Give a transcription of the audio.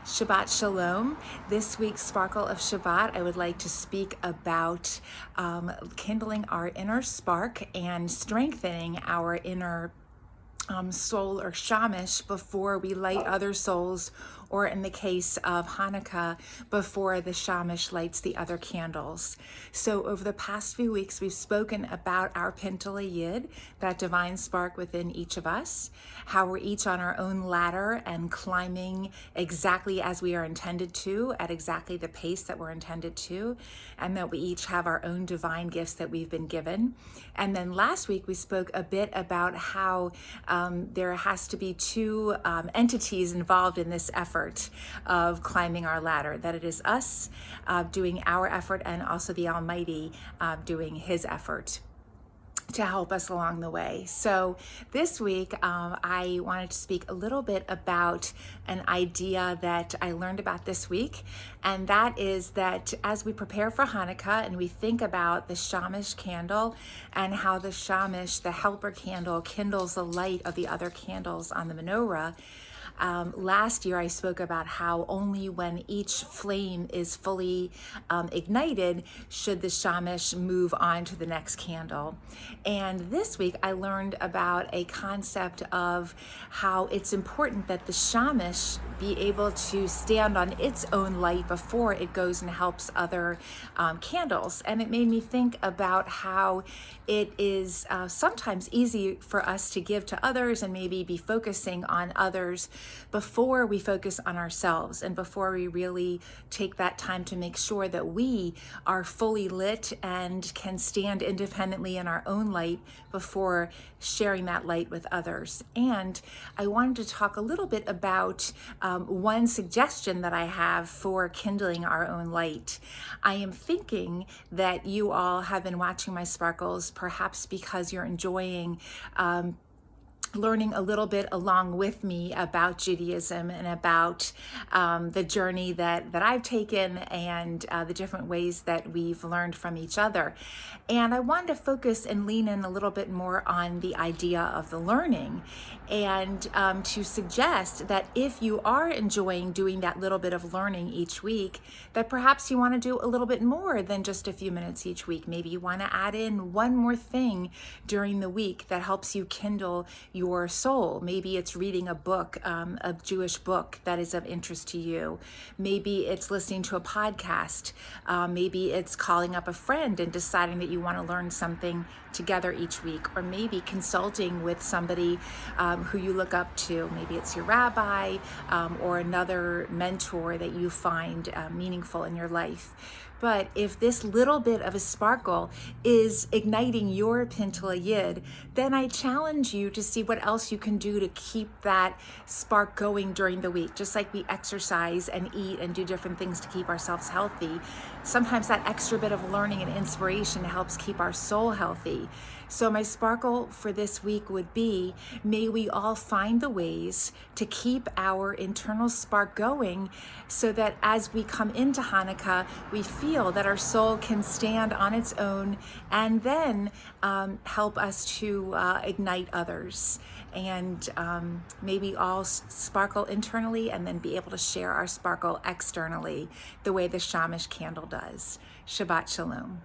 Shabbat Shalom. This week's Sparkle of Shabbat, I would like to speak about kindling our inner spark and strengthening our inner soul or Shamash before we light other souls, or in the case of Hanukkah, before the Shamash lights the other candles. So over the past few weeks, we've spoken about our Pintel Yid, that divine spark within each of us, how we're each on our own ladder and climbing exactly as we are intended to, at exactly the pace that we're intended to, and that we each have our own divine gifts that we've been given. And then last week, we spoke a bit about how there has to be two entities involved in this effort of climbing our ladder, that it is us doing our effort and also the Almighty doing his effort to help us along the way. So this week, I wanted to speak a little bit about an idea that I learned about this week, and that is that as we prepare for Hanukkah and we think about the Shamash candle and how the Shamash, the helper candle, kindles the light of the other candles on the menorah. Last year I spoke about how only when each flame is fully ignited should the Shamash move on to the next candle. And this week I learned about a concept of how it's important that the Shamash be able to stand on its own light before it goes and helps other candles. And it made me think about how it is sometimes easy for us to give to others and maybe be focusing on others before we focus on ourselves and before we really take that time to make sure that we are fully lit and can stand independently in our own light before sharing that light with others. And I wanted to talk a little bit about one suggestion that I have for kindling our own light. I am thinking that you all have been watching my sparkles, perhaps because you're enjoying learning a little bit along with me about Judaism and about the journey that I've taken and the different ways that we've learned from each other. And I wanted to focus and lean in a little bit more on the idea of the learning and to suggest that if you are enjoying doing that little bit of learning each week, that perhaps you want to do a little bit more than just a few minutes each week. Maybe you want to add in one more thing during the week that helps you kindle your soul. Maybe it's reading a book, a Jewish book that is of interest to you. Maybe it's listening to a podcast. Maybe it's calling up a friend and deciding that you want to learn something together each week, or maybe consulting with somebody who you look up to. Maybe it's your rabbi or another mentor that you find meaningful in your life. But if this little bit of a sparkle is igniting your Pintel Yid, then I challenge you to see what else you can do to keep that spark going during the week. Just like we exercise and eat and do different things to keep ourselves healthy, sometimes that extra bit of learning and inspiration helps keep our soul healthy. So my sparkle for this week would be, may we all find the ways to keep our internal spark going so that as we come into Hanukkah, we feel that our soul can stand on its own and then help us to ignite others. And may we all sparkle internally and then be able to share our sparkle externally the way the Shamash candle does. Shabbat Shalom.